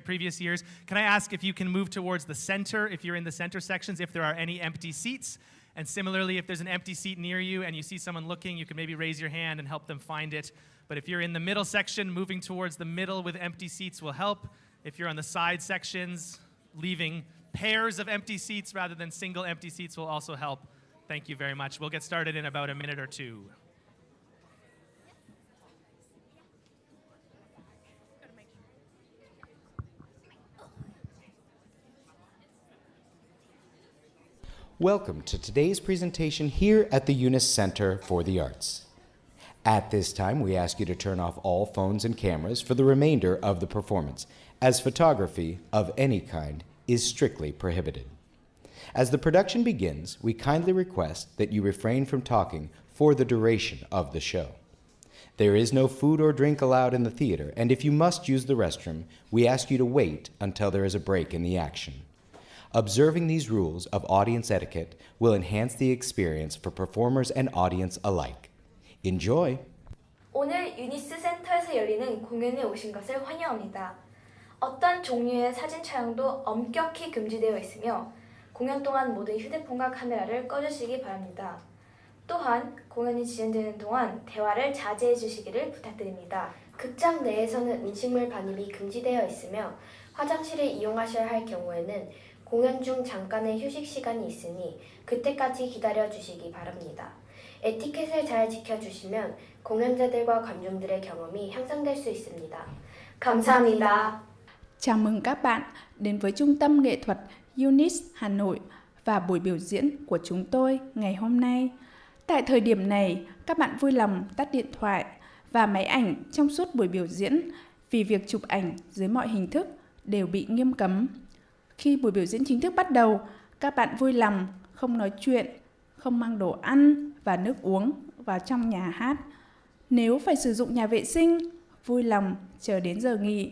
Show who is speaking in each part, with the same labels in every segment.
Speaker 1: previous years. Can I ask if you can move towards the center, if you're in the center sections, if there are any empty seats? And similarly, if there's an empty seat near you and you see someone looking, you can maybe raise your hand and help them find it. But if you're in the middle section, moving towards the middle with empty seats will help. If you're on the side sections, leaving pairs of empty seats rather than single empty seats will also help. Thank you very much. We'll get started in about a minute or two.
Speaker 2: Welcome to today's presentation here at the UNIS Center for the Arts. At this time, we ask you to turn off all phones and cameras for the remainder of the performance, as photography of any kind is strictly prohibited. As the production begins, we kindly request that you refrain from talking for the duration of the show. There is no food or drink allowed in the theater, and if you must use the restroom, we ask you to wait until there is a break in the action. Observing these rules of audience etiquette will enhance the experience for performers and audience alike. Enjoy!
Speaker 3: 오늘 유니스 센터에서 열리는 공연에 오신 것을 환영합니다. 어떤 종류의 사진 촬영도 엄격히 금지되어 있으며 공연 동안 모든 휴대폰과 카메라를 꺼주시기 바랍니다. 또한 공연이 진행되는 동안 대화를 자제해 주시기를 부탁드립니다. 극장 내에서는 음식물 반입이 금지되어 있으며 화장실을 이용하셔야 할 경우에는 공연 중 잠깐의 휴식 시간이 있으니 그때까지 기다려 주시기 바랍니다. 에티켓을 잘 지켜주시면 공연자들과 관중들의 경험이 향상될 수 있습니다. 감사합니다.
Speaker 4: Chào mừng các bạn đến với Trung tâm Nghệ thuật UNIS Hà Nội và buổi biểu diễn của chúng tôi ngày hôm nay. Tại thời điểm này, các bạn vui lòng tắt điện thoại và máy ảnh trong suốt buổi biểu diễn vì việc chụp ảnh dưới mọi hình thức đều bị nghiêm cấm. Khi buổi biểu diễn chính thức bắt đầu, các bạn vui lòng không nói chuyện, không mang đồ ăn và nước uống vào trong nhà hát. Nếu phải sử dụng nhà vệ sinh, vui lòng chờ đến giờ nghỉ.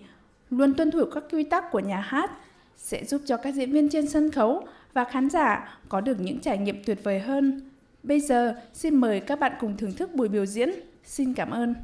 Speaker 4: Luôn tuân thủ các quy tắc của nhà hát sẽ giúp cho các diễn viên trên sân khấu và khán giả có được những trải nghiệm tuyệt vời hơn. Bây giờ, xin mời các bạn cùng thưởng thức buổi biểu diễn. Xin cảm ơn.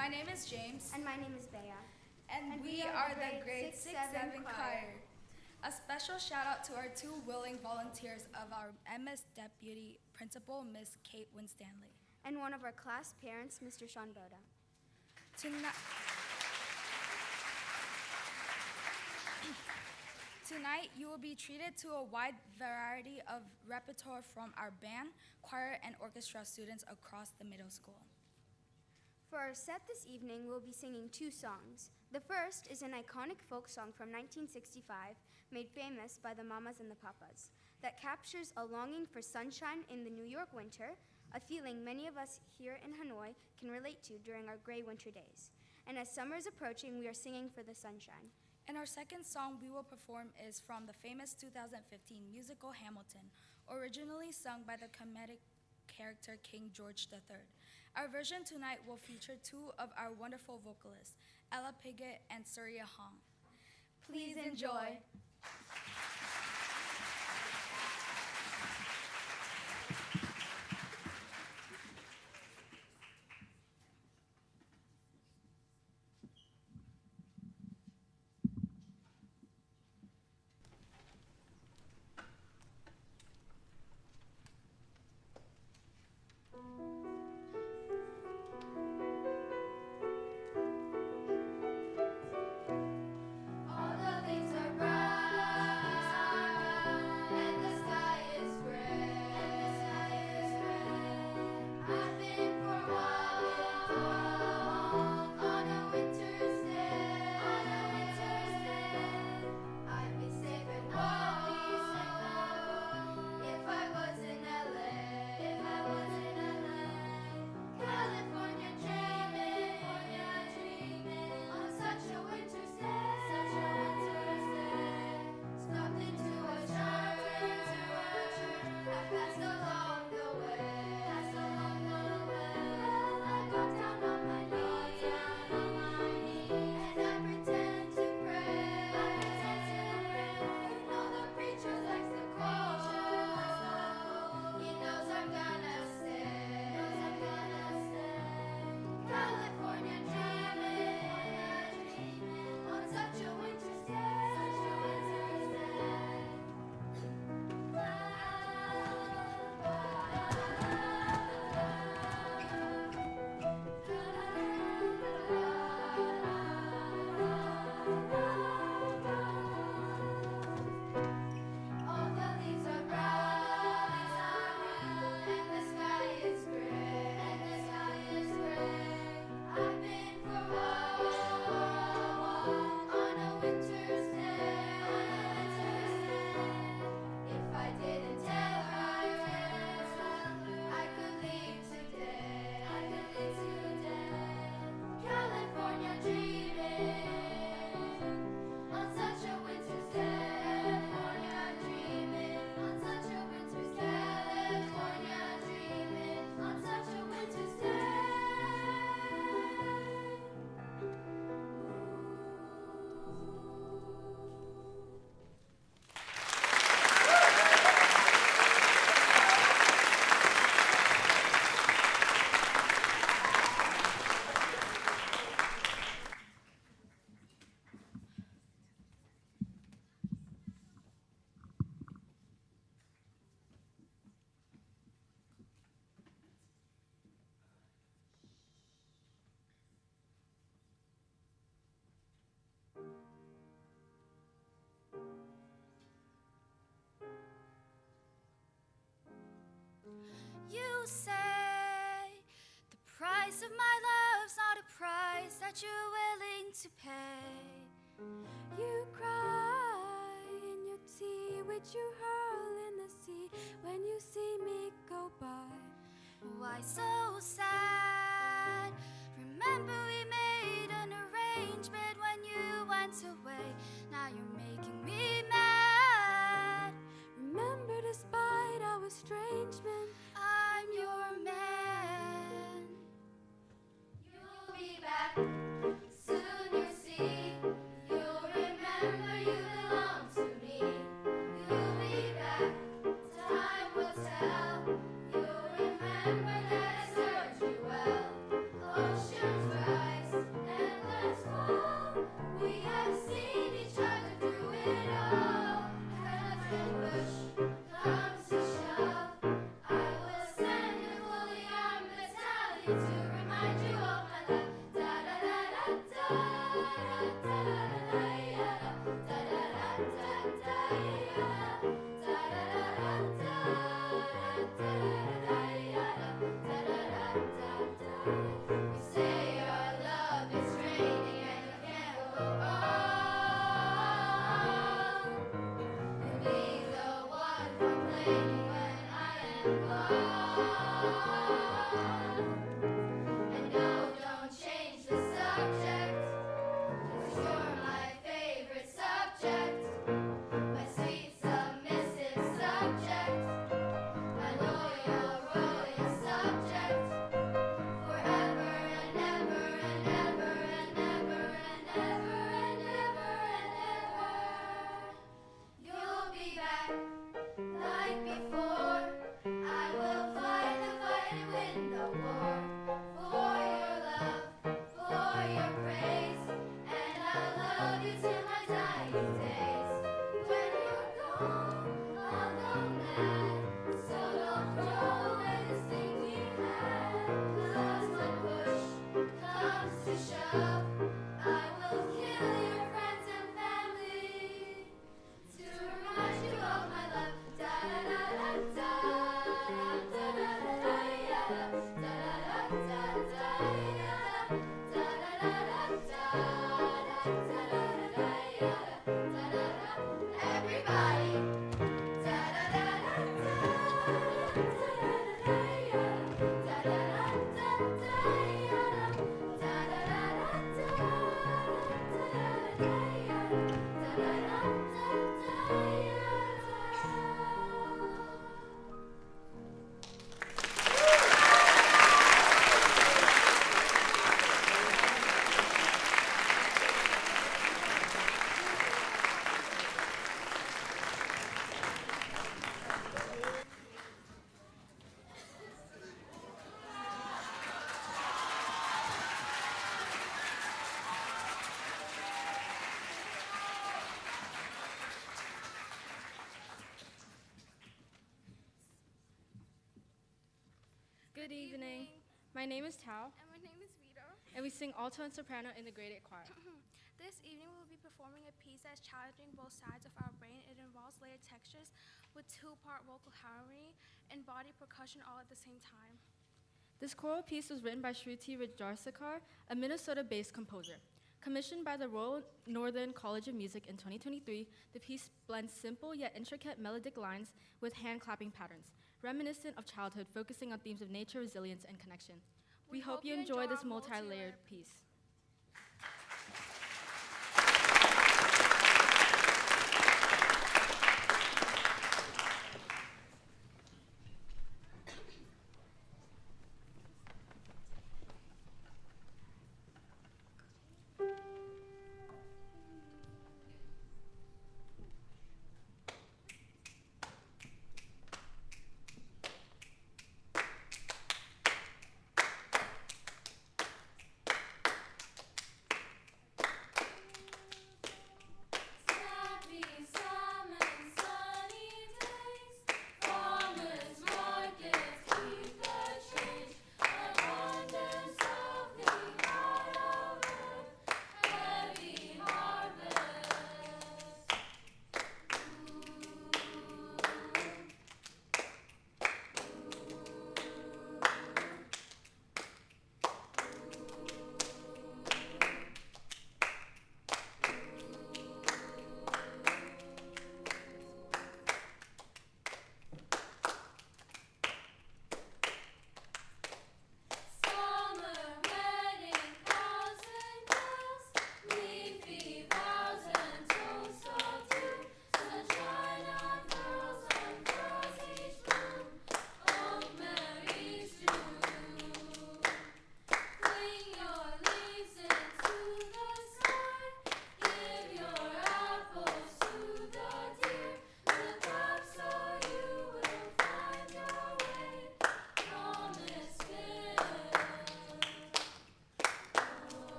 Speaker 5: My name is James.
Speaker 6: And my name is Bea.
Speaker 5: And we are the grade 6-7 choir. A special shout out to our two willing volunteers of our MS Deputy Principal, Miss Kate Winstanley.
Speaker 6: And one of our class parents, Mr. Sean Boda.
Speaker 5: Tonight, you will be treated to a wide variety of repertoire from our band, choir, and orchestra students across the middle school.
Speaker 6: For our set this evening, we'll be singing two songs. The first is an iconic folk song from 1965, made famous by the Mamas and the Papas, that captures a longing for sunshine in the New York winter, a feeling many of us here in Hanoi can relate to during our gray winter days. And as summer is approaching, we are singing for the sunshine.
Speaker 5: And our second song we will perform is from the famous 2015 musical Hamilton, originally sung by the comedic character King George III. Our version tonight will feature two of our wonderful vocalists, Ella Piggott and Surya Hong. Please enjoy.
Speaker 7: All the leaves are brown, and the sky is gray. I've been for a walk on a winter's day. I'd be safe and warm if I was in LA. California dreaming on such a winter's day. Stopped into a church, I passed along the way. Well, I got down on my knees and I pretend to pray. You know the preacher likes the cold. He knows I'm gonna stay. California dreaming on such a winter's day. All the leaves are brown, and the sky is gray. I've been for a walk on a winter's day. If I didn't tell her, I could leave today. California dreaming on such a winter's day. California dreaming on such a winter's day. California dreaming on such a winter's day.
Speaker 5: You say the price of my love's not a price that you're willing to pay.
Speaker 7: You cry in your tea, which you hurl in the sea when you see me go by.
Speaker 5: Why so sad? Remember we made an arrangement when you went away. Now you're making me mad.
Speaker 7: Remember, despite our estrangement,
Speaker 5: I'm your man.
Speaker 7: you'll be back. Soon you'll see. You'll remember you belong to me. You'll be back. Time will tell. You'll remember that I served you And no, don't change the subject, 'cause you're my favorite subject, my sweet submissive subject, my loyal royal subject, forever and ever and ever and ever and ever and ever and ever. You'll be back like before. I will fight the fight and win the war for your love, for your praise, and I'll love you till my dying days. When you're gone, I'll go mad. So don't throw away this thing we had. 'Cause when push comes to shove, I will kill your friends and family to remind you of my love. Da da da da da da da da da ya da da da da ya da da da da da da da da ya da da da. Everybody. Da da da da da da da ya da da da da ya da da da da da ya da da da
Speaker 8: Good evening. My name is Tao,
Speaker 9: And my name is Vito.
Speaker 8: and we sing alto and soprano in the grade 8 choir.
Speaker 9: This evening we will be performing a piece that's challenging both sides of our brain. It involves layered textures with two-part vocal harmony and body percussion all at the same time.
Speaker 8: This choral piece was written by Shruti Rajarsakar, a Minnesota-based composer. Commissioned by the Royal Northern College of Music in 2023, the piece blends simple yet intricate melodic lines with hand-clapping patterns, reminiscent of childhood, focusing on themes of nature, resilience, and connection. We hope you enjoy this
Speaker 9: our
Speaker 8: multi-layered piece.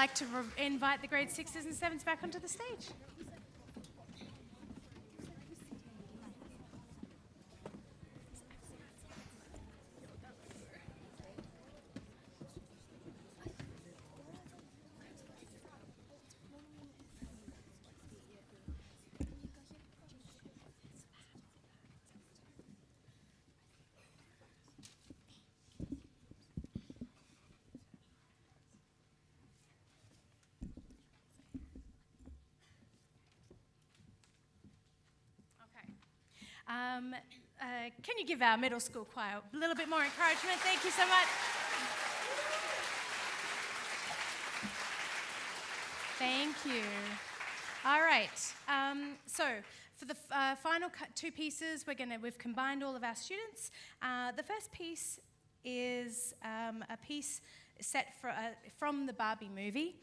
Speaker 10: like to invite the grade 6s and 7s back onto the stage. Can you give our middle school choir a little bit more encouragement? Thank you so much. Thank you. All right. So for the final two pieces, we've combined all of our students. The first piece is a piece set from the Barbie movie,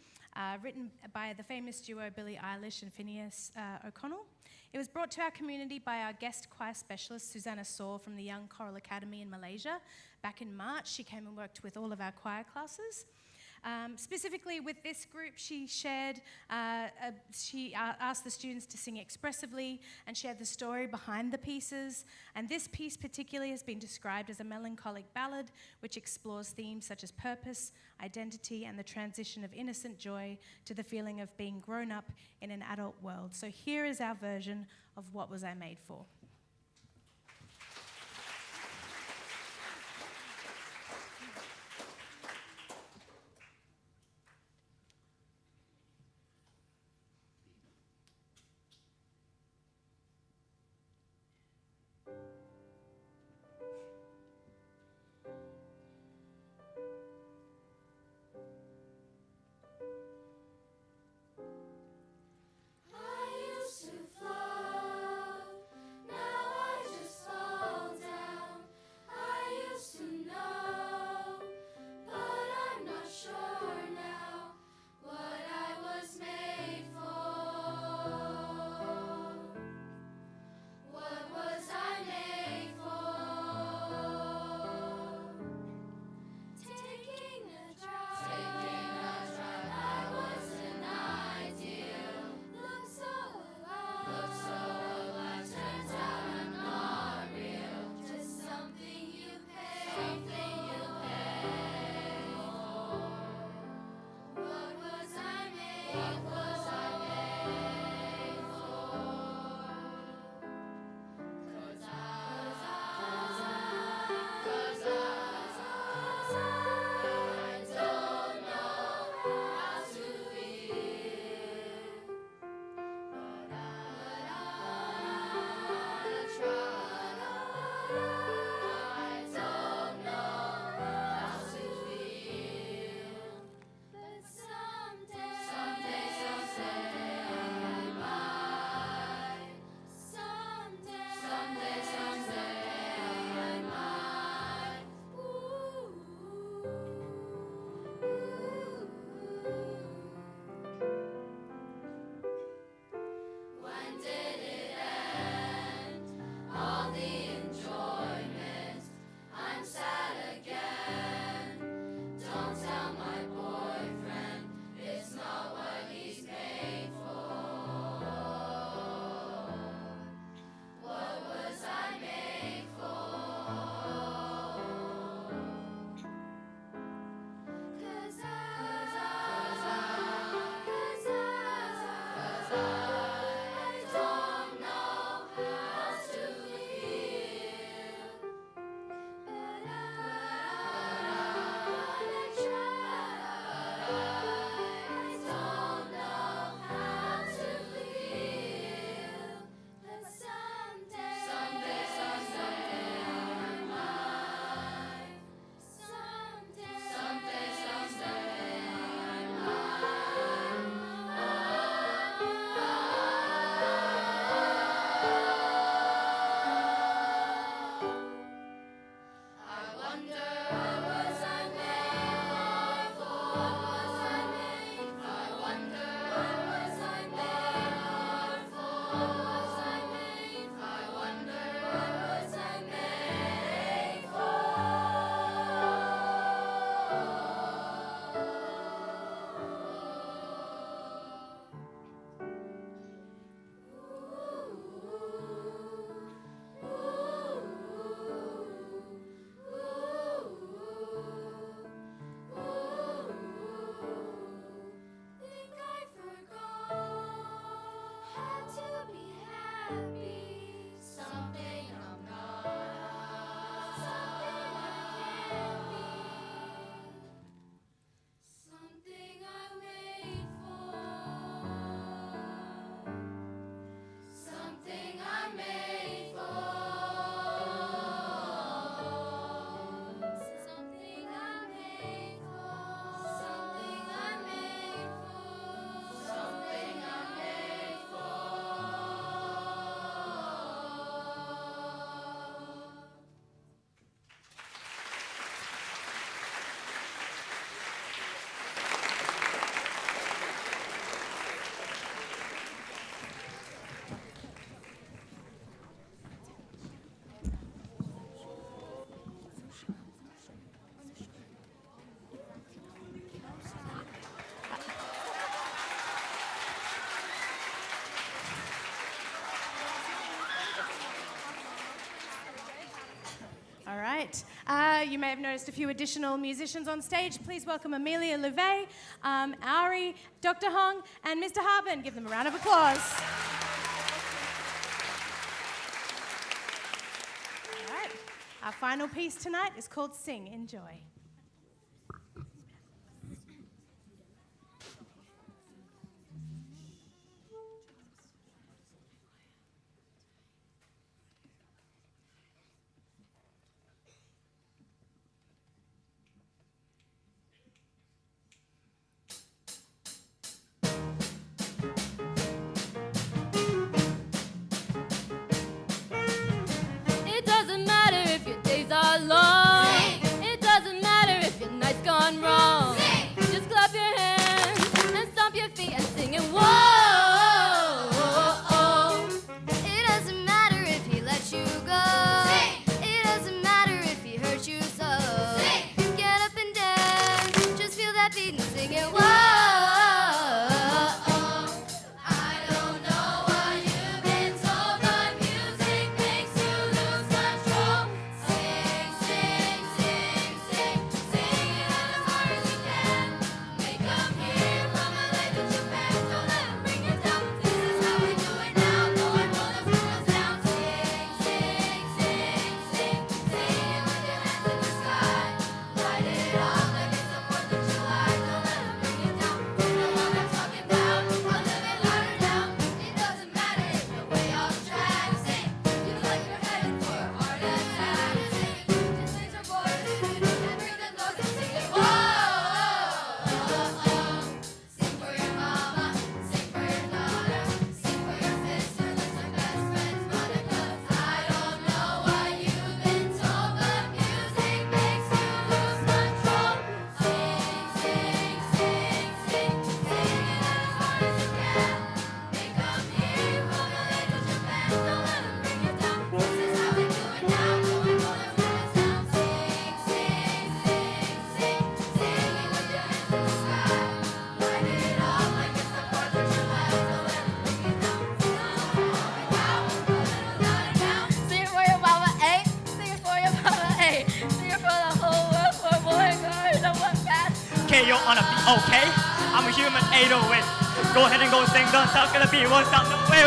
Speaker 10: written by the famous duo Billie Eilish and Phineas O'Connell. It was brought to our community by our guest choir specialist, Susanna Saw from the Young Choral Academy in Malaysia. Back in March, she came and worked with all of our choir classes. Specifically with this group, she asked the students to sing expressively and share the story behind the pieces. And this piece particularly has been described as a melancholic ballad which explores themes such as purpose, identity, and the transition of innocent joy to the feeling of being grown up in an adult world. So here is our version of What Was I Made For?
Speaker 7: I used to float,
Speaker 10: right. You may have noticed a few additional musicians on stage. Please welcome Amelia Louvet, Ari, Dr. Hong, and Mr. Harbin. Give them a round of applause. All right. Our final piece tonight is called Sing. Enjoy.
Speaker 7: It doesn't matter if your days are long. Sing. It doesn't matter if your night's gone wrong. Sing. Just clap your hands and stomp your feet and sing it. Whoa. It doesn't matter if he lets you go. Sing. It doesn't matter if he hurt you so. Sing. Get up and dance. Just feel that beat and sing it. Whoa.
Speaker 11: Okay, you're on a beat, okay? I'm a human 808. Go ahead and go sing, don't stop, gonna be one stop. No, wait.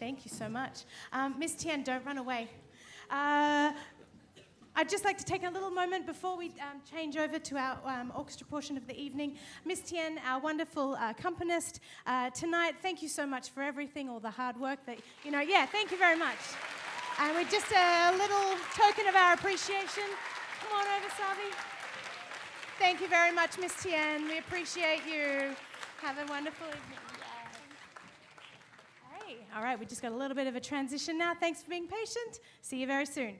Speaker 10: Thank you so much. Ms. Tian, don't run away. I'd just like to take a little moment before we change over to our orchestra portion of the evening. Ms. Tian, our wonderful accompanist tonight, thank you so much for everything, all the hard work that, thank you very much. And we're just a little token of our appreciation. Come on over, Savi. Thank you very much, Ms. Tian. We appreciate you. Have a wonderful evening. Hey, all right, we just got a little bit of a transition now. Thanks for being patient. See you very soon.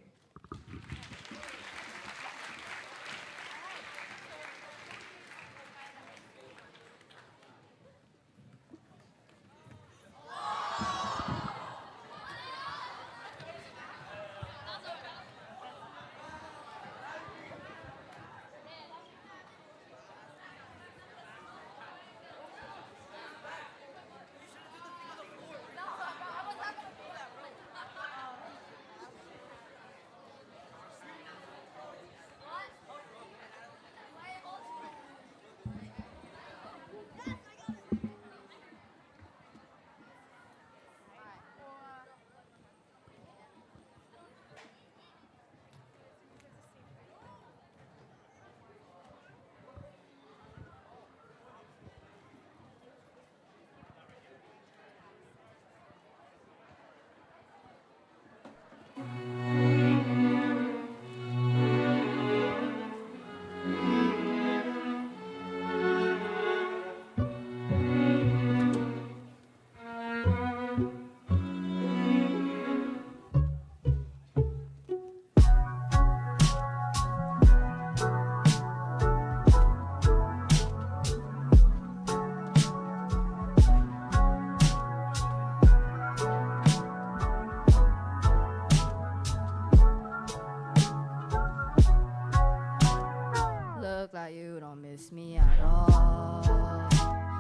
Speaker 12: that you don't miss me at all.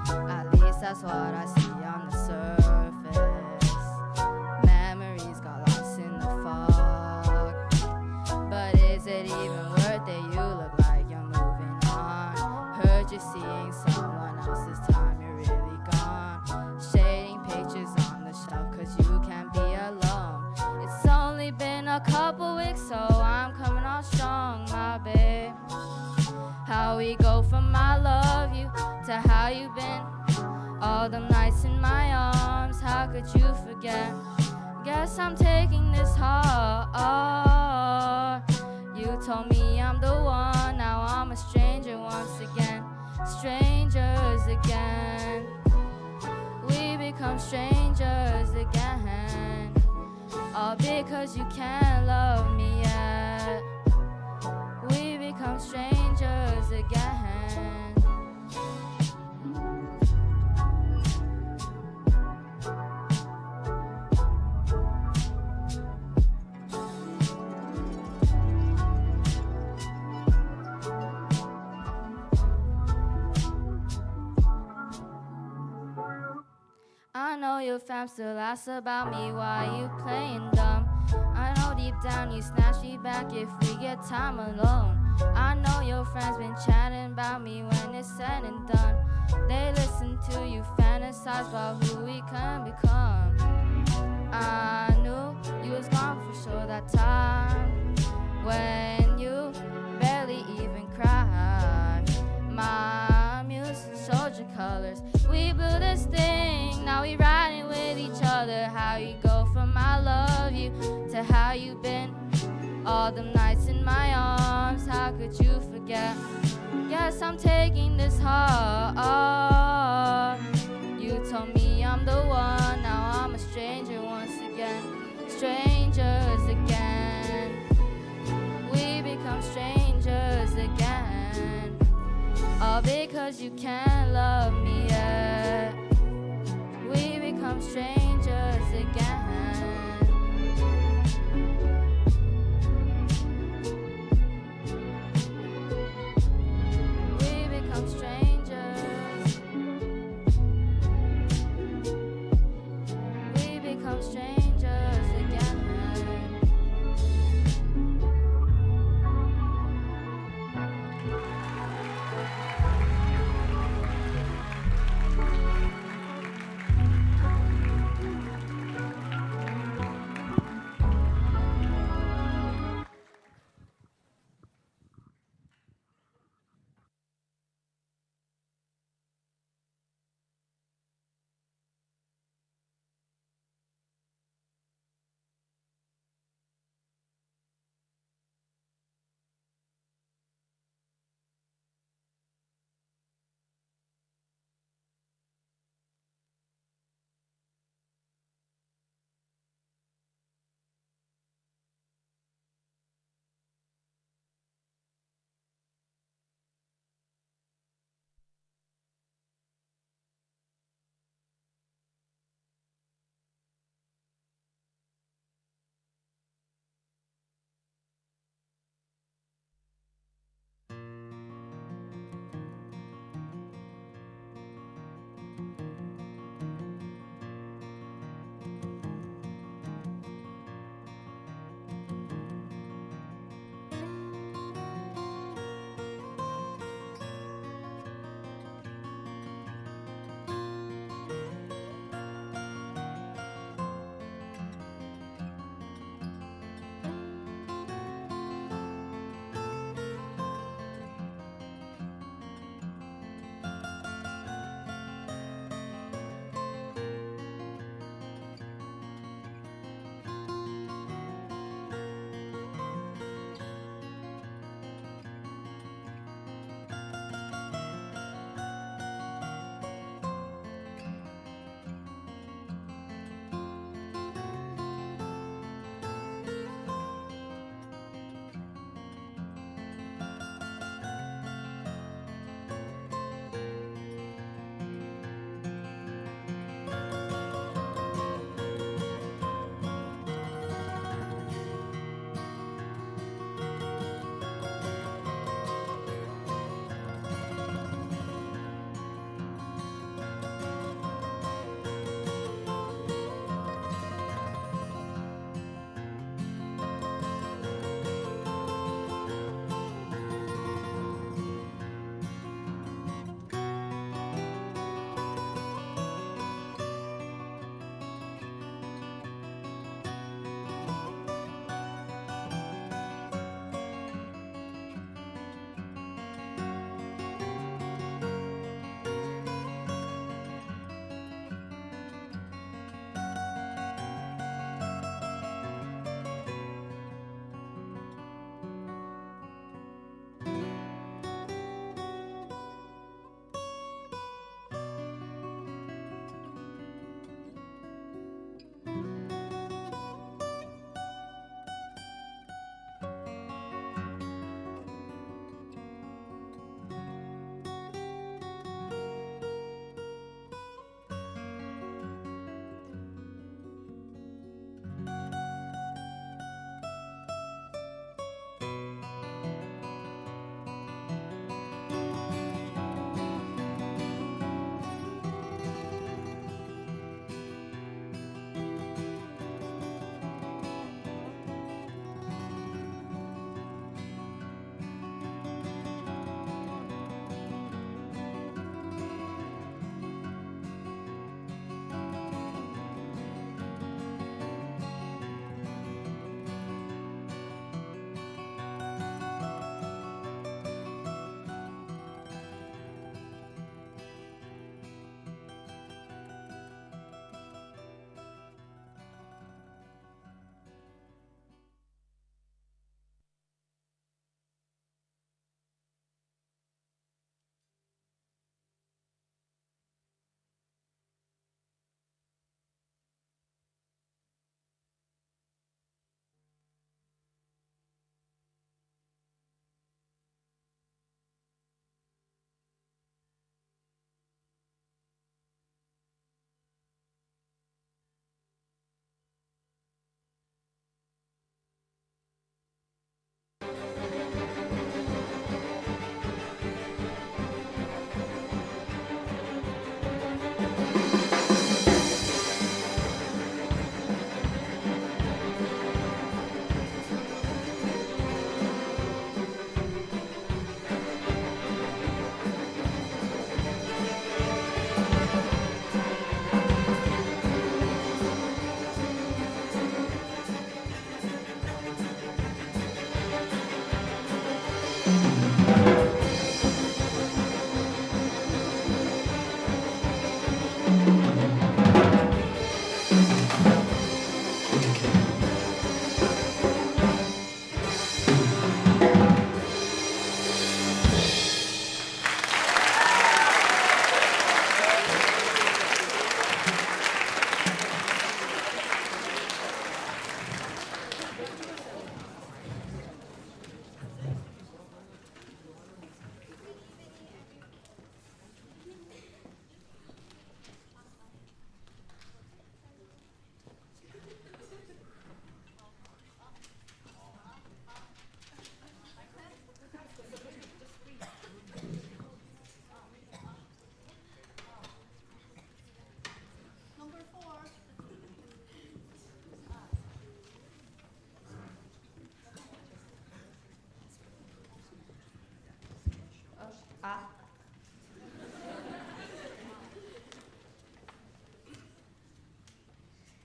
Speaker 12: At least that's what I see on the surface. Memories got lost in the fog. But is it even worth it? You look like you're moving on. Heard you're seeing someone else this time, you're really gone. Shading pictures on the shelf cause you can't be alone. It's only been a couple weeks so I'm coming on strong, my babe. How we go from I love you to how you been. All the nights in my arms, how could you forget? Guess I'm taking this hard. You told me I'm the one, now I'm a stranger once again. Strangers again. We become strangers again. All because you can't love me yet. We become strangers again. I know your fam still asks about me, why you playing dumb. I know deep down you snatch me back if we get time alone. I know your friends been chatting about me when it's said and done. They listen to you fantasize about who we can become. I knew you was gone for sure that time when you barely even cried. My muse showed your colors. We blew this thing, now we riding with each other. How you go from I love you to how you been. All them nights in my arms, how could you forget? Guess I'm taking this hard. You told me I'm the one, now I'm a stranger once again. Strangers again. We become strangers again. All because you can't love me yet. We become strangers again. We become strangers. We become strangers again.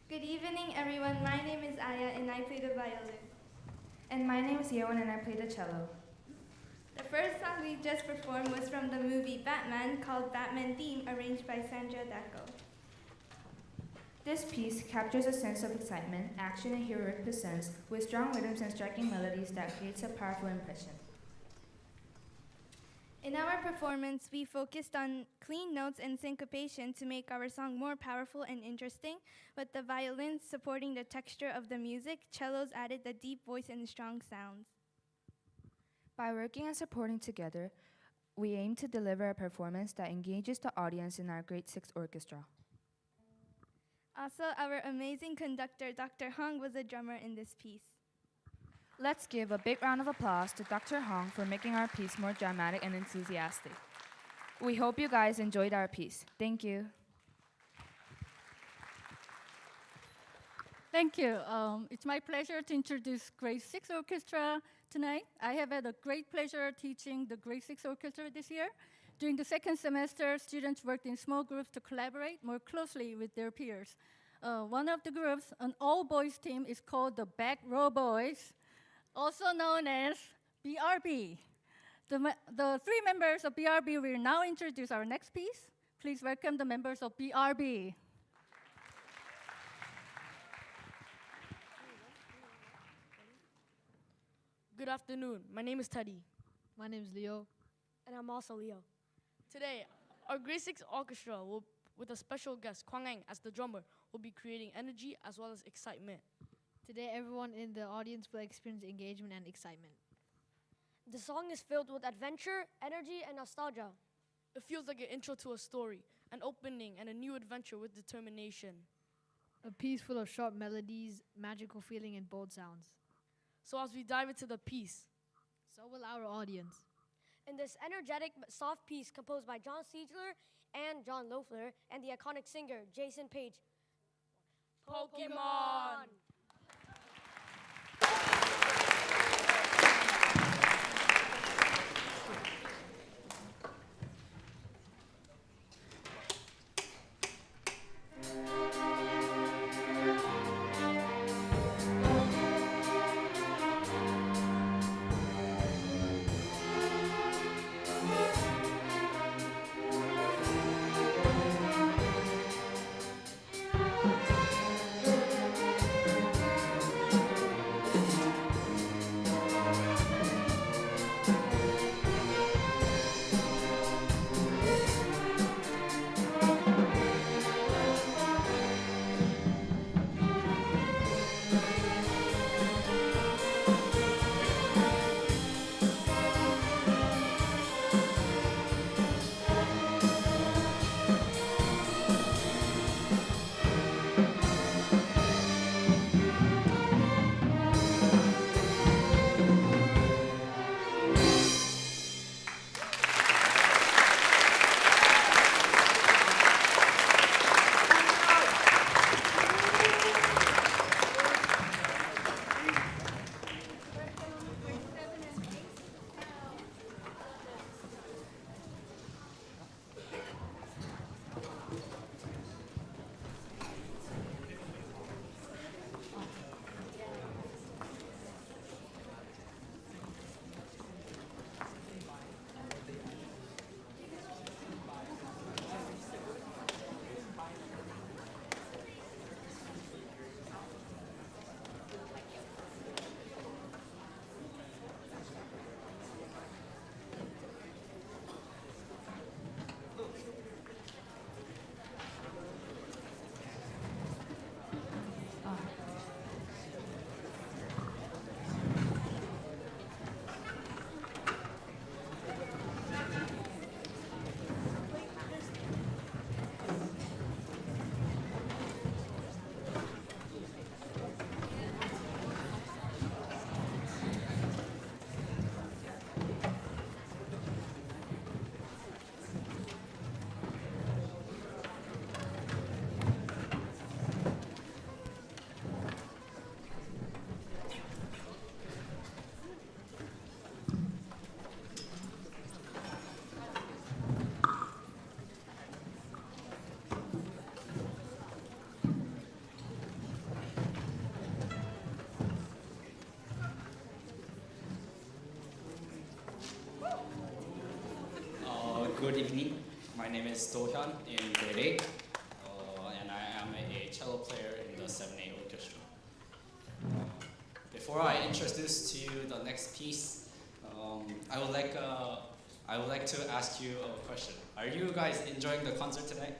Speaker 13: Good evening, everyone. My name is Aya, and I play the violin.
Speaker 14: And my name is Yeon, and I play the cello.
Speaker 13: The first song we just performed was from the movie Batman, called Batman Theme, arranged by Sandra Dacko.
Speaker 14: This piece captures a sense of excitement, action, and heroic presence with strong rhythms and striking melodies that creates a powerful impression.
Speaker 13: In our performance, we focused on clean notes and syncopation to make our song more powerful and interesting, with the violins supporting the texture of the music, cellos added the deep voice and strong sounds.
Speaker 14: By working and supporting together, we aim to deliver a performance that engages the audience in our Grade 6 orchestra.
Speaker 13: Also, our amazing conductor, Dr. Hong, was a drummer in this piece.
Speaker 14: Let's give a big round of applause to Dr. Hong for making our piece more dramatic and enthusiastic. We hope you guys enjoyed our piece. Thank you.
Speaker 15: Thank you. It's my pleasure to introduce Grade 6 Orchestra tonight. I have had a great pleasure teaching the Grade 6 Orchestra this year. During the second semester, students worked in small groups to collaborate more closely with their peers. One of the groups, an all-boys team, is called the Back Row Boys, also known as BRB. The three members of BRB will now introduce our next piece. Please welcome the members of BRB.
Speaker 16: Good afternoon. My name is Teddy.
Speaker 17: My name is Leo.
Speaker 16: And I'm also Leo. Today, our Grade 6 Orchestra, with a special guest, Kwang Eng, as the drummer, will be creating energy as well as excitement.
Speaker 17: Today, everyone in the audience will experience engagement and excitement.
Speaker 18: The song is filled with adventure, energy, and nostalgia.
Speaker 16: It feels like an intro to a story, an opening, and a new adventure with determination.
Speaker 17: A piece full of sharp melodies, magical feeling, and bold sounds.
Speaker 16: So as we dive into the piece,
Speaker 17: so will our audience.
Speaker 18: In this energetic but soft piece composed by John Siegler and John Loeffler and the iconic singer Jason Page.
Speaker 16: Pokemon!
Speaker 19: Good evening. My name is Do-hyun in grade 8, and I am a cello player in the 7A orchestra. Before I introduce to you the next piece, I would like to ask you a question. Are you guys enjoying the concert today?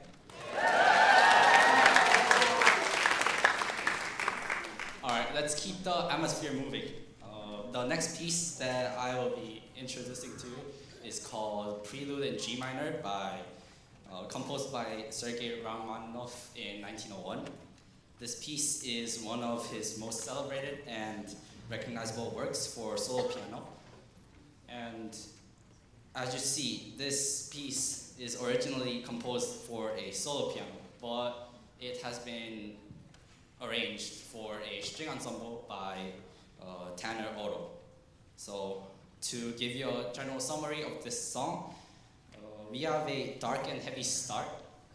Speaker 19: All right, let's keep the atmosphere moving. The next piece that I will be introducing to you is called Prelude in G minor composed by Sergei Rachmaninoff in 1901. This piece is one of his most celebrated and recognizable works for solo piano. And as you see, this piece is originally composed for a solo piano, but it has been arranged for a string ensemble by Tanner Otto. So to give you a general summary of this song, we have a dark and heavy start,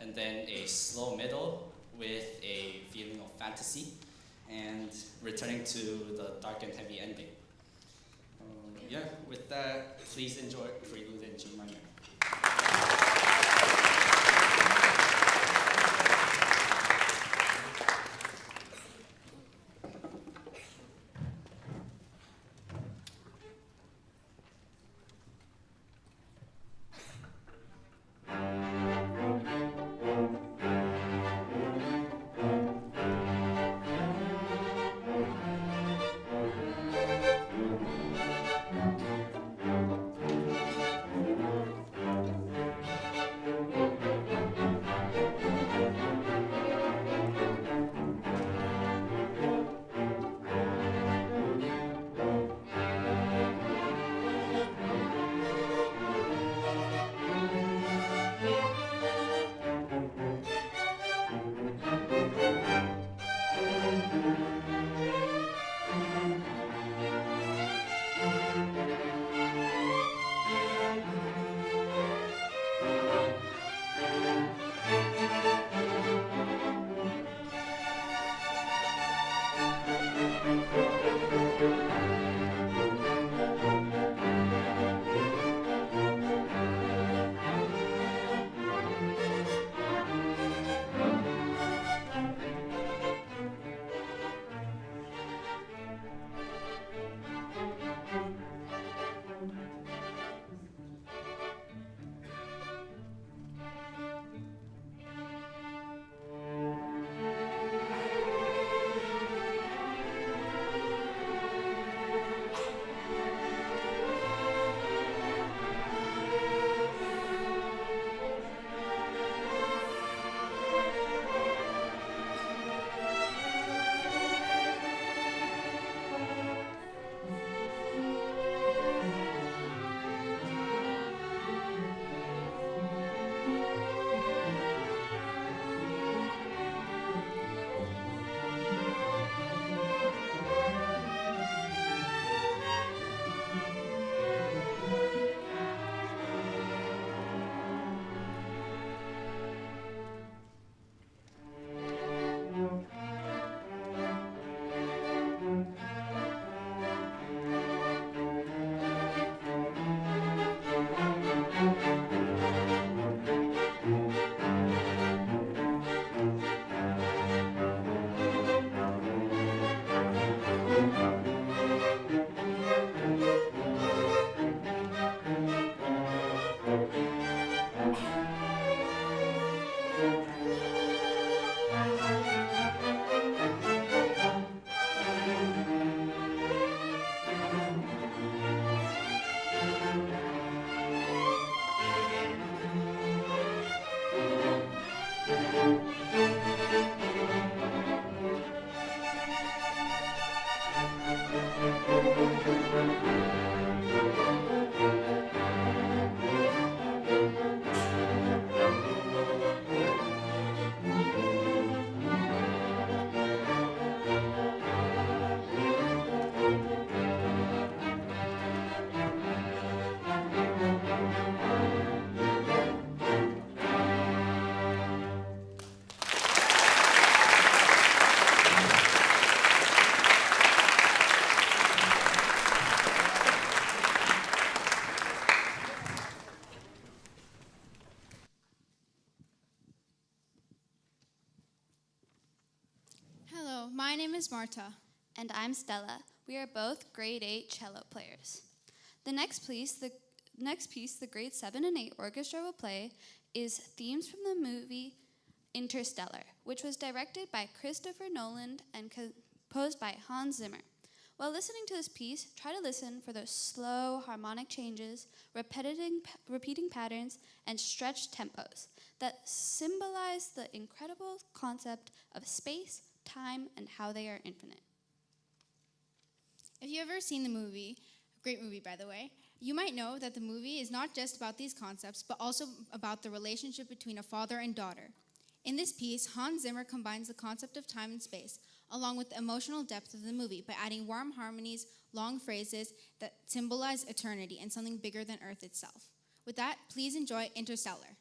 Speaker 19: and then a slow middle with a feeling of fantasy, and returning to the dark and heavy ending. Yeah, with that, please enjoy Prelude in G minor.
Speaker 20: name is Marta.
Speaker 21: And I'm Stella. We are both grade 8 cello players. The next piece, the grade 7 and 8 orchestra will play is themes from the movie Interstellar, which was directed by Christopher Nolan and composed by Hans Zimmer. While listening to this piece, try to listen for those slow harmonic changes, repeating patterns, and stretched tempos that symbolize the incredible concept of space, time, and how they are infinite.
Speaker 20: If you've ever seen the movie, great movie by the way, you might know that the movie is not just about these concepts, but also about the relationship between a father and daughter. In this piece, Hans Zimmer combines the concept of time and space, along with the emotional depth of the movie by adding warm harmonies, long phrases that symbolize eternity and something bigger than Earth itself. With that, please enjoy Interstellar.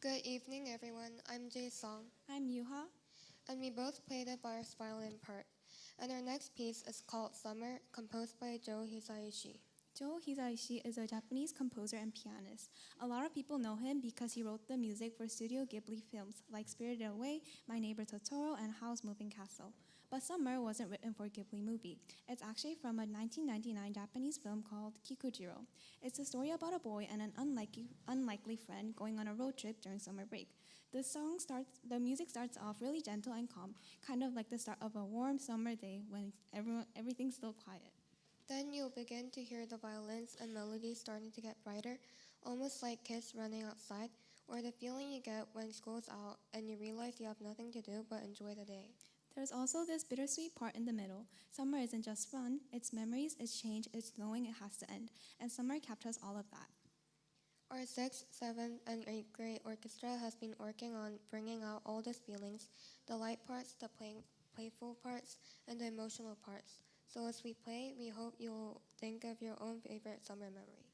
Speaker 1: Good evening, everyone. I'm Jae Song.
Speaker 22: I'm Yuha.
Speaker 1: And we both played a bass violin part. And our next piece is called Summer, composed by Joe Hisaishi.
Speaker 22: Joe Hisaishi is a Japanese composer and pianist. A lot of people know him because he wrote the music for Studio Ghibli films like Spirited Away, My Neighbor Totoro, and Howl's Moving Castle. But Summer wasn't written for a Ghibli movie. It's actually from a 1999 Japanese film called Kikujiro. It's a story about a boy and an unlikely friend going on a road trip during summer break. The music starts off really gentle and calm, kind of like the start of a warm summer day when everything's still quiet.
Speaker 1: Then you'll begin to hear the violins and melodies starting to get brighter, almost like kids running outside, or the feeling you get when school's out and you realize you have nothing to do but enjoy the day.
Speaker 22: There's also this bittersweet part in the middle. Summer isn't just fun, it's memories, it's change, it's knowing it has to end. And summer captures all of that.
Speaker 1: Our 6th, 7th, and 8th grade orchestra has been working on bringing out all these feelings, the light parts, the playful parts, and the emotional parts. So as we play, we hope you'll think of your own favorite summer memory.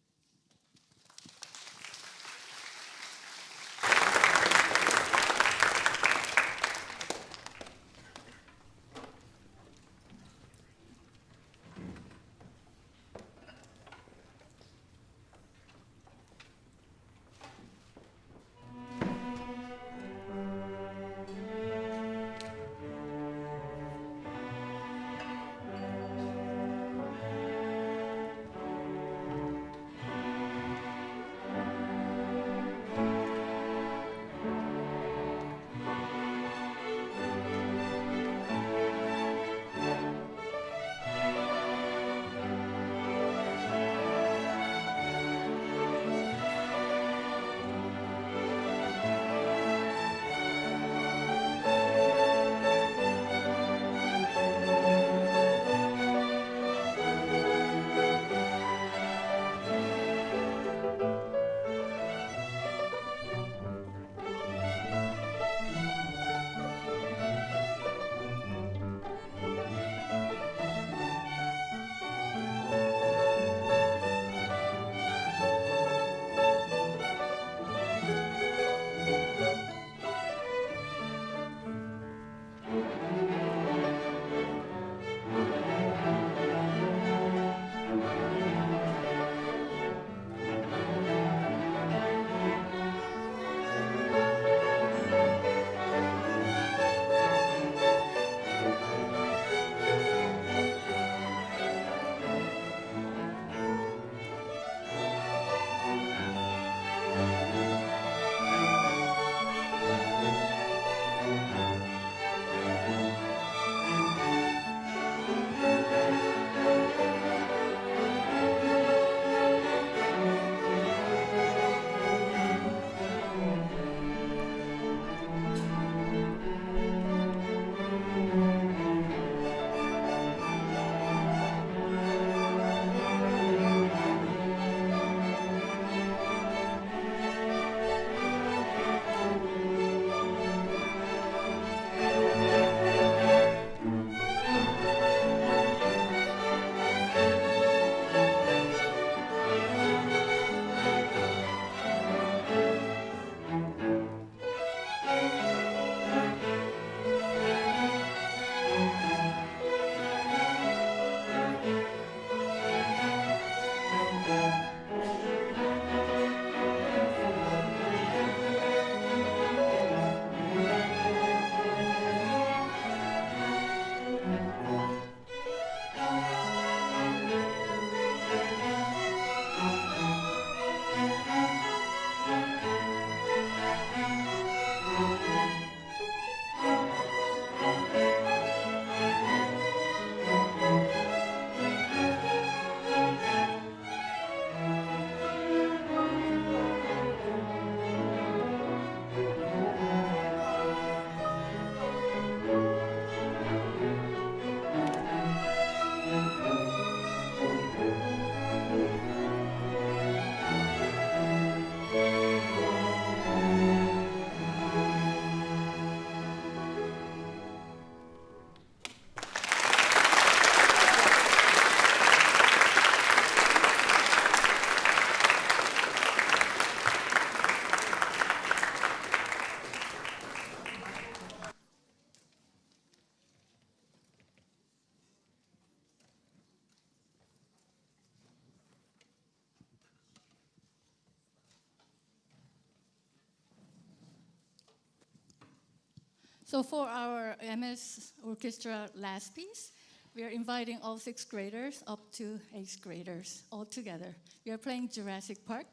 Speaker 15: So for our MS Orchestra last piece, we are inviting all 6th graders up to 8th graders all together. We are playing Jurassic Park,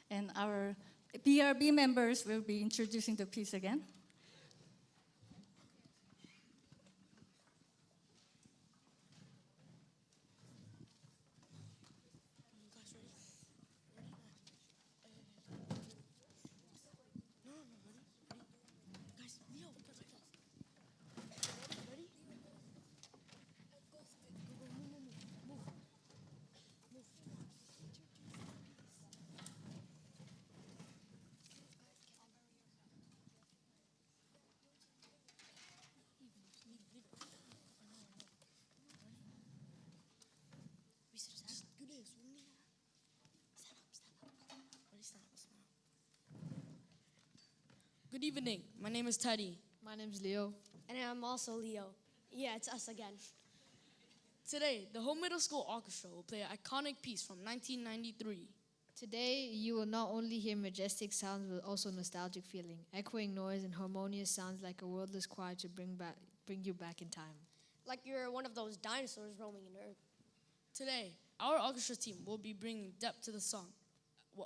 Speaker 15: and our BRB members will be introducing the piece again.
Speaker 16: Good evening. My name is Teddy.
Speaker 17: My name's Leo.
Speaker 18: And I'm also Leo. Yeah, it's us again.
Speaker 16: Today, the Home Middle School Orchestra will play an iconic piece from 1993.
Speaker 17: Today, you will not only hear majestic sounds, but also nostalgic feeling, echoing noise and harmonious sounds like a wordless choir to bring you back in time.
Speaker 18: Like you're one of those dinosaurs roaming in Earth.
Speaker 16: Today, our orchestra team will be bringing depth to the song,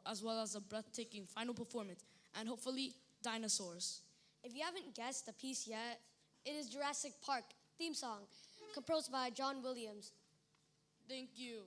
Speaker 16: as well as a breathtaking final performance, and hopefully, dinosaurs.
Speaker 18: If you haven't guessed the piece yet, it is Jurassic Park theme song, composed by John Williams.
Speaker 16: Thank you.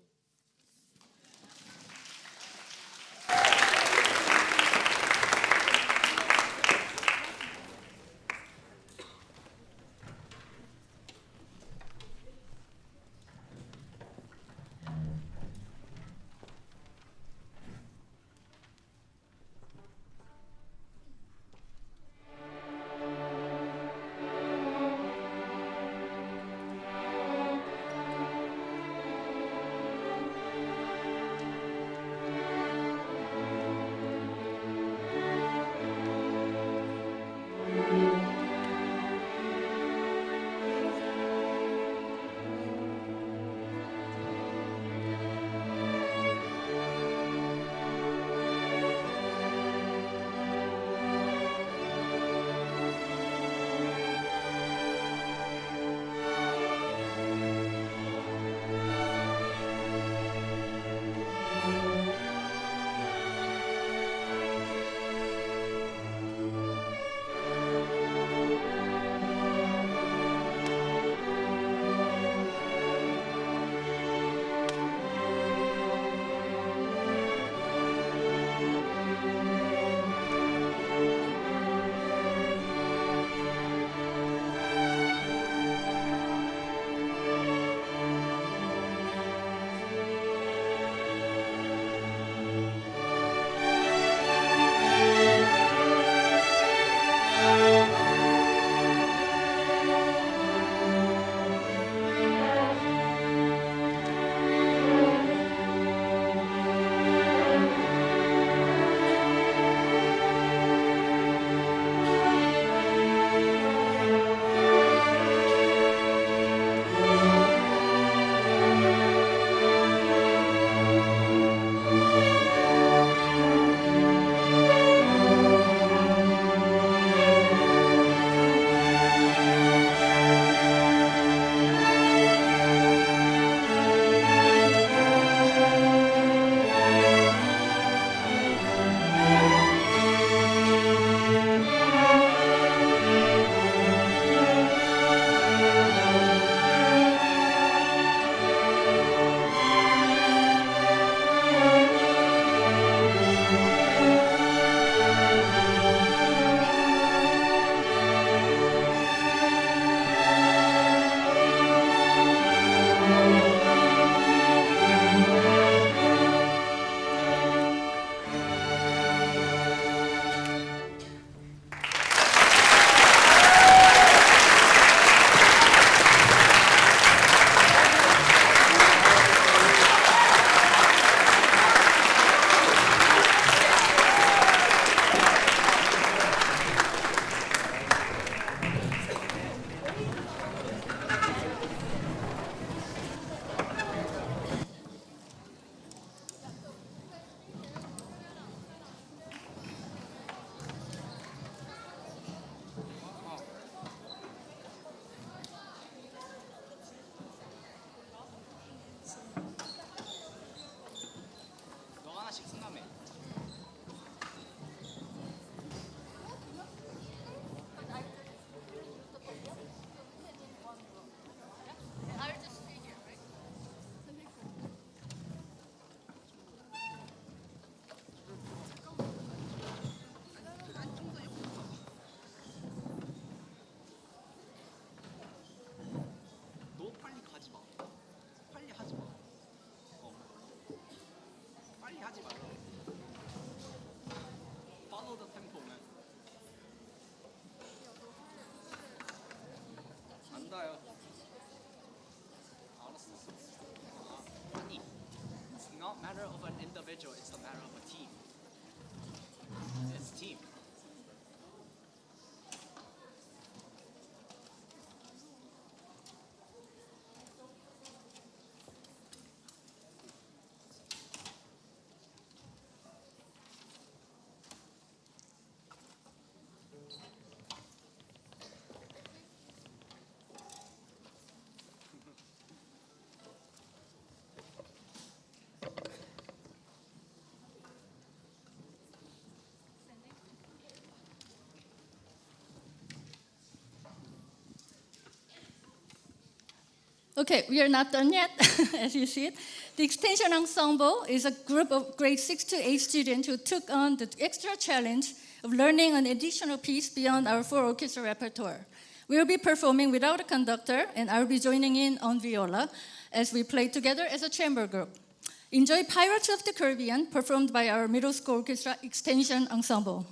Speaker 15: Okay, we are not done yet, as you see it. The Extension Ensemble is a group of grade 6 to 8 students who took on the extra challenge of learning an additional piece beyond our 4 orchestra repertoire. We will be performing without a conductor, and I will be joining in on viola as we play together as a chamber group. Enjoy Pirates of the Caribbean, performed by our middle school orchestra Extension Ensemble.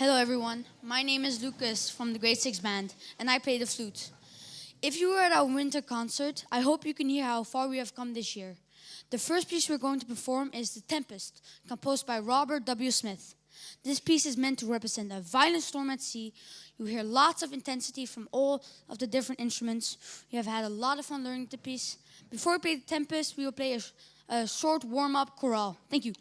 Speaker 2: Hello everyone, my name is Lucas from the grade 6 band and I play the flute. If you were at our winter concert, I hope you can hear how far we have come this year. The first piece we're going to perform is The Tempest, composed by Robert W. Smith. This piece is meant to represent a violent storm at sea. You hear lots of intensity from all of the different instruments. We have had a lot of fun learning the piece. Before we play The Tempest, we will play a short warm-up choral. Thank you.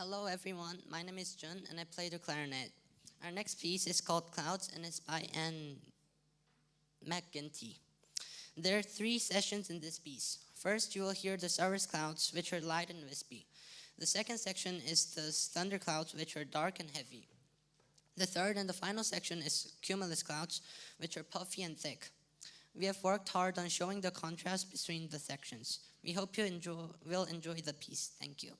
Speaker 3: Hello everyone, my name is Jun and I play the clarinet. Our next piece is called Clouds and it's by Anne McGinty. There are 3 sessions in this piece. First, you will hear the cirrus clouds, which are light and wispy. The second section is the thunder clouds, which are dark and heavy. The third and the final section is cumulus clouds, which are puffy and thick. We have worked hard on showing the contrast between the sections. We hope you will enjoy the piece. Thank you.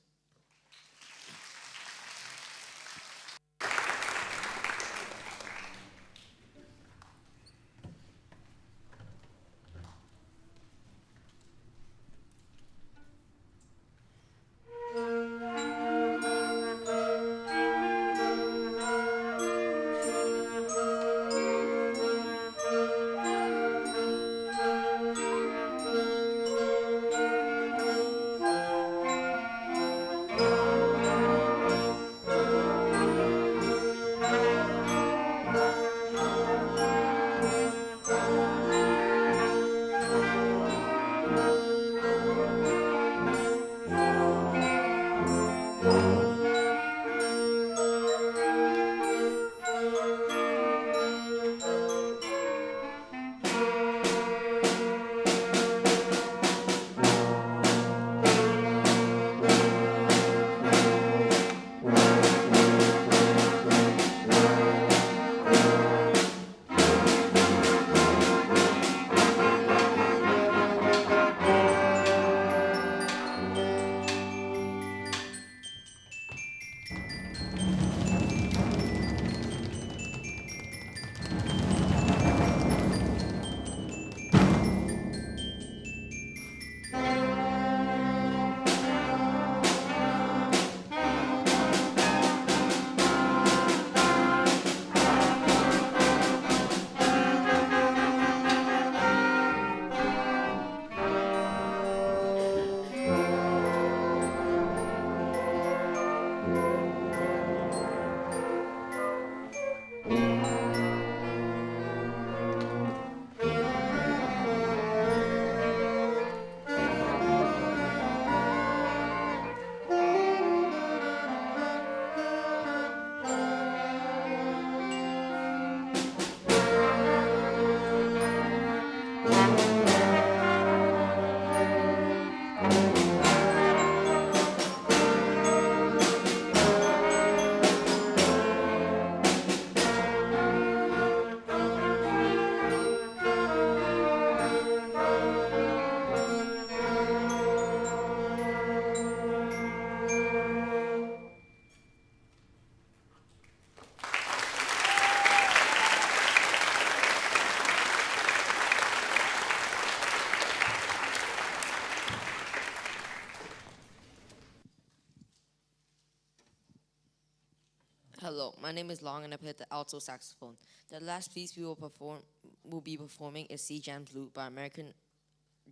Speaker 4: Hello, my name is Long and I play the alto saxophone. The last piece we will be performing is Sea Jam Blue by American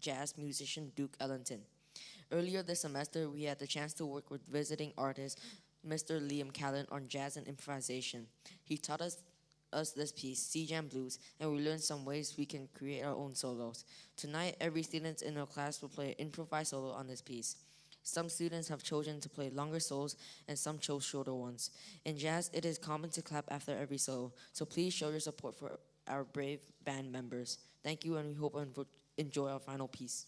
Speaker 4: jazz musician Duke Ellington. Earlier this semester, we had the chance to work with visiting artist Mr. Liam Callan on jazz and improvisation. He taught us this piece, Sea Jam Blues, and we learned some ways we can create our own solos. Tonight, every student in our class will play an improvised solo on this piece. Some students have chosen to play longer solos and some chose shorter ones. In jazz, it is common to clap after every solo, so please show your support for our brave band members. Thank you, and we hope you enjoy our final piece.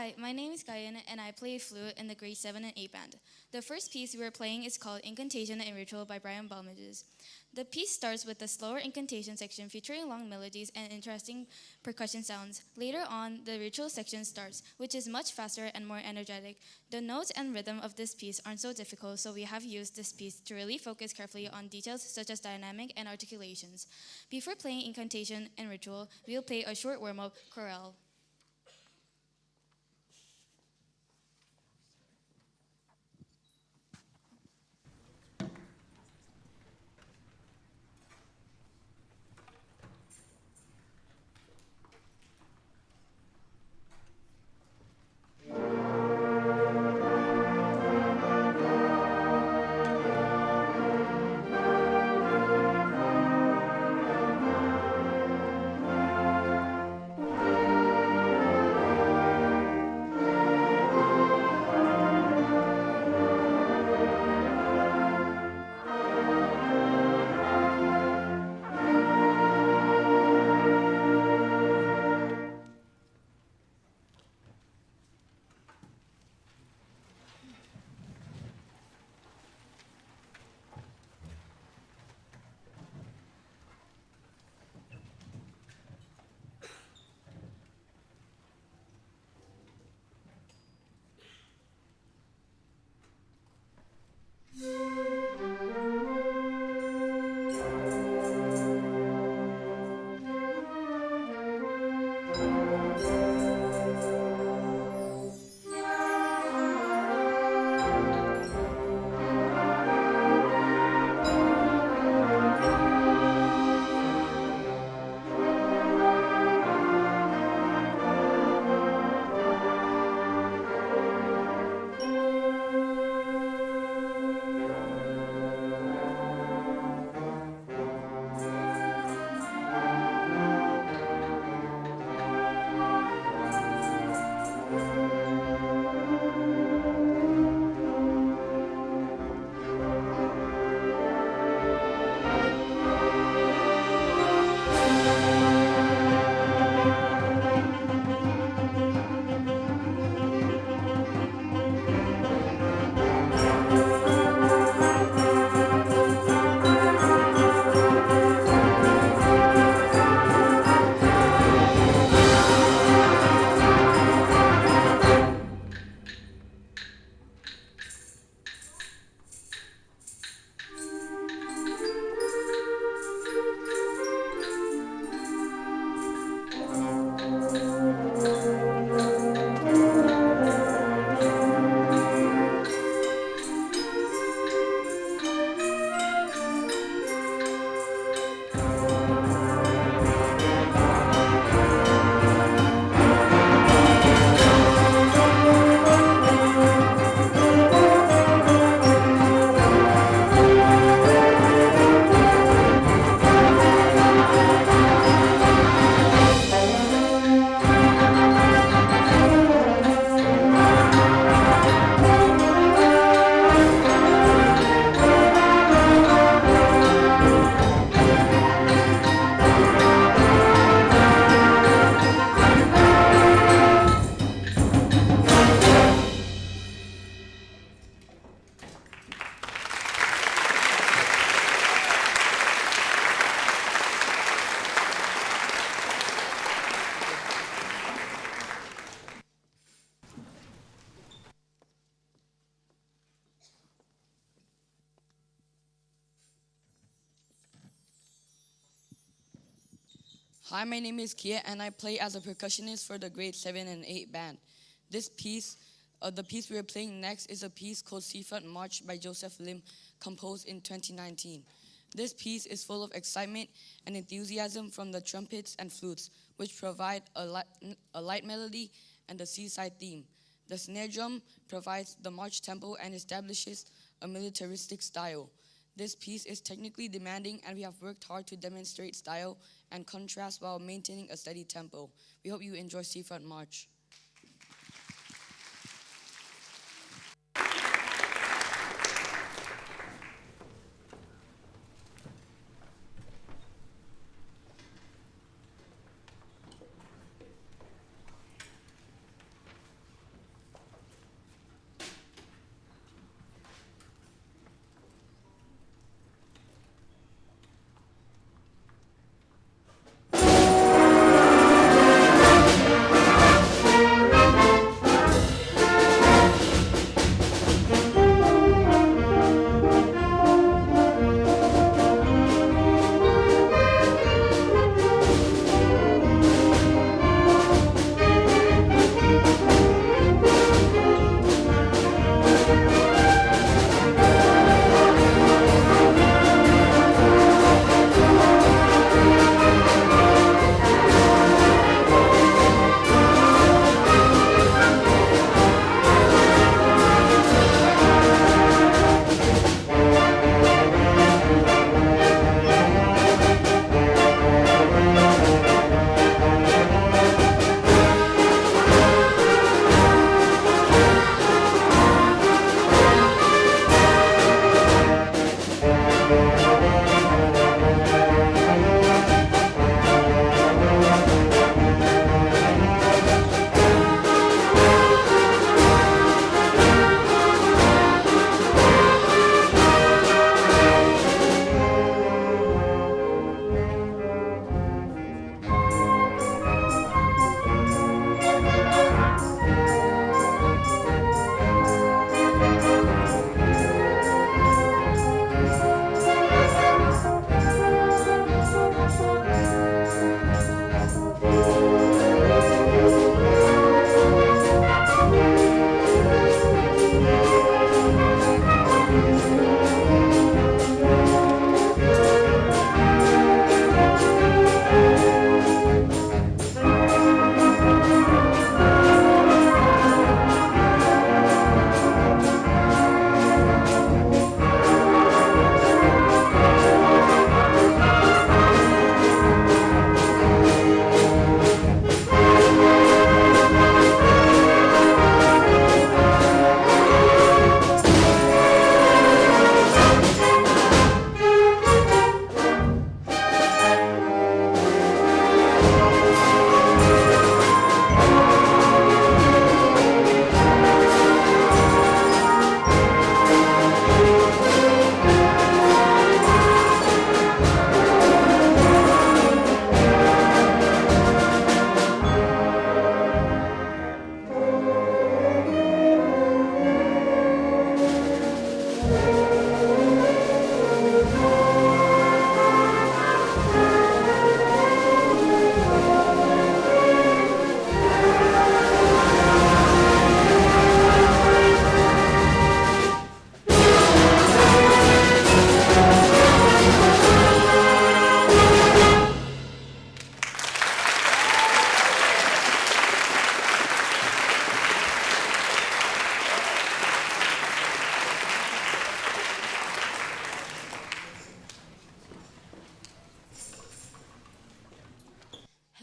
Speaker 5: Hi, my name is Gayan and I play flute in the grade 7 and 8 band. The first piece we are playing is called Incantation and Ritual by Brian Balmages. The piece starts with a slower incantation section featuring long melodies and interesting percussion sounds. Later on, the ritual section starts, which is much faster and more energetic. The notes and rhythm of this piece aren't so difficult, so we have used this piece to really focus carefully on details such as dynamic and articulations. Before playing Incantation and Ritual, we'll play a short warm-up, Choral.
Speaker 6: Hi, my name is Kia, and I play as a percussionist for the grade 7 and 8 band. This piece, the piece we are playing next, is a piece called Seafront March by Joseph Lim, composed in 2019. This piece is full of excitement and enthusiasm from the trumpets and flutes, which provide a light melody and a seaside theme. The snare drum provides the march tempo and establishes a militaristic style. This piece is technically demanding, and we have worked hard to demonstrate style and contrast while maintaining a steady tempo. We hope you enjoy Seafront March.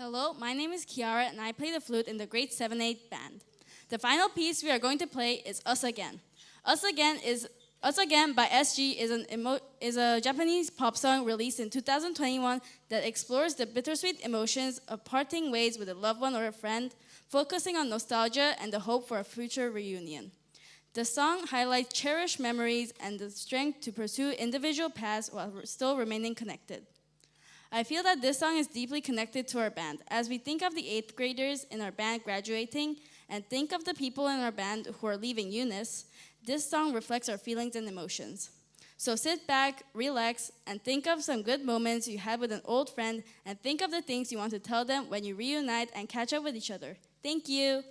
Speaker 16: Hello, my name is Kiara and I play the flute in the grade 7-8 band. The final piece we are going to play is Us Again. Us Again by SG is a Japanese pop song released in 2021 that explores the bittersweet emotions of parting ways with a loved one or a friend, focusing on nostalgia and the hope for a future reunion. The song highlights cherished memories and the strength to pursue individual paths while still remaining connected. I feel that this song is deeply connected to our band, as we think of the 8th graders in our band graduating and think of the people in our band who are leaving UNIS. This song reflects our feelings and emotions. So sit back, relax, and think of some good moments you had with an old friend, and think of the things you want to tell them when you reunite and catch up with each other. Thank you.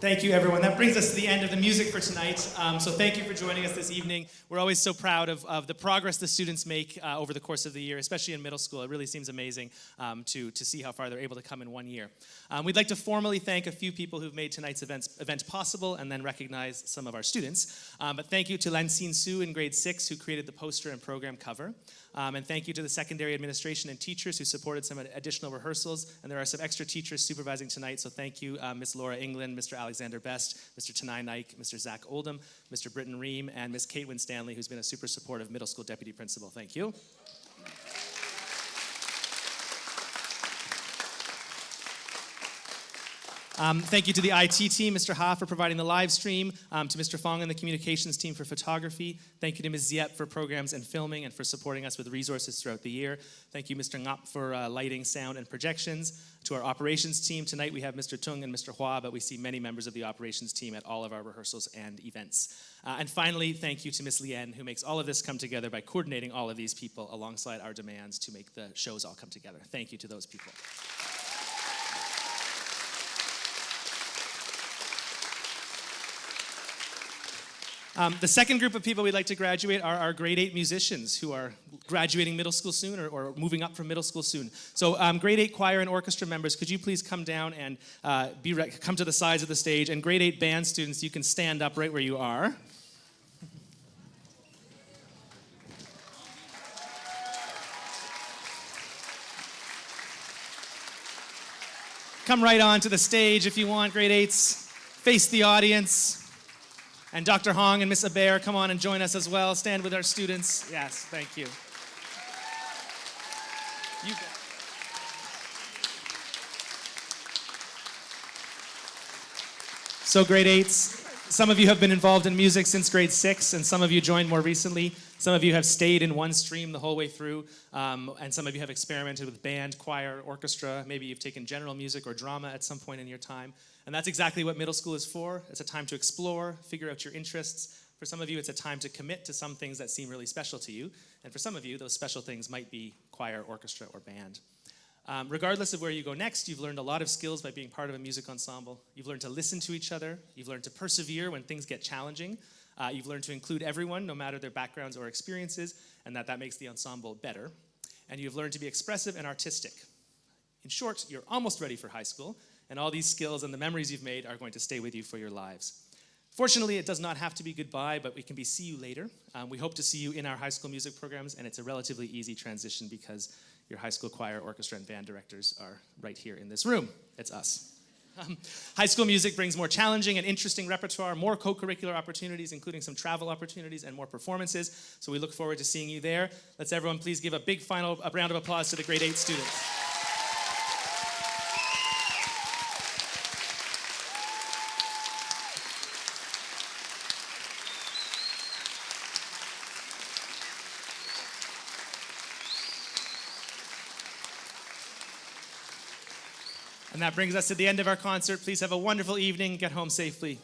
Speaker 8: Thank you, everyone. That brings us to the end of the music for tonight. So thank you for joining us this evening. We're always so proud of the progress the students make over the course of the year, especially in middle school. It really seems amazing to see how far they're able to come in 1 year. We'd like to formally thank a few people who've made tonight's event possible and then recognize some of our students. But thank you to Lansine Su in grade 6 who created the poster and program cover. And thank you to the secondary administration and teachers who supported some additional rehearsals. And there are some extra teachers supervising tonight, so thank you, Ms. Laura England, Mr. Alexander Best, Mr. Tanai Naik, Mr. Zach Oldham, Mr. Britton Ream, and Ms. Caitlin Stanley, who's been a super supportive middle school deputy principal. Thank you. Thank you to the IT team, Mr. Ha, for providing the live stream, to Mr. Fong and the communications team for photography. Thank you to Ms. Ziep for programs and filming and for supporting us with resources throughout the year. Thank you, Mr. Ngap, for lighting, sound, and projections. To our operations team, tonight we have Mr. Tung and Mr. Hua, but we see many members of the operations team at all of our rehearsals and events. And finally, thank you to Ms. Lien, who makes all of this come together by coordinating all of these people alongside our demands to make the shows all come together. Thank you to those people. The second group of people we'd like to graduate are our grade 8 musicians who are graduating middle school soon or moving up from middle school soon. So grade 8 choir and orchestra members, could you please come down and come to the sides of the stage? And grade 8 band students, you can stand up right where you are. Come right on to the stage if you want, grade 8s. Face the audience. And Dr. Hong and Miss Aber, come on and join us as well. Stand with our students. Yes, thank you. So grade 8s, some of you have been involved in music since grade 6, and some of you joined more recently. Some of you have stayed in one stream the whole way through, and some of you have experimented with band, choir, orchestra. Maybe you've taken general music or drama at some point in your time. And that's exactly what middle school is for. It's a time to explore, figure out your interests. For some of you, it's a time to commit to some things that seem really special to you. And for some of you, those special things might be choir, orchestra, or band. Regardless of where you go next, you've learned a lot of skills by being part of a music ensemble. You've learned to listen to each other. You've learned to persevere when things get challenging. You've learned to include everyone, no matter their backgrounds or experiences, and that makes the ensemble better. And you've learned to be expressive and artistic. In short, you're almost ready for high school, and all these skills and the memories you've made are going to stay with you for your lives. Fortunately, it does not have to be goodbye, but we can be see you later. We hope to see you in our high school music programs, and it's a relatively easy transition because your high school choir, orchestra, and band directors are right here in this room. It's us. High school music brings more challenging and interesting repertoire, more co-curricular opportunities, including some travel opportunities and more performances. So we look forward to seeing you there. Let's everyone please give a big final round of applause to the grade 8 students. And that brings us to the end of our concert. Please have a wonderful evening. Get home safely.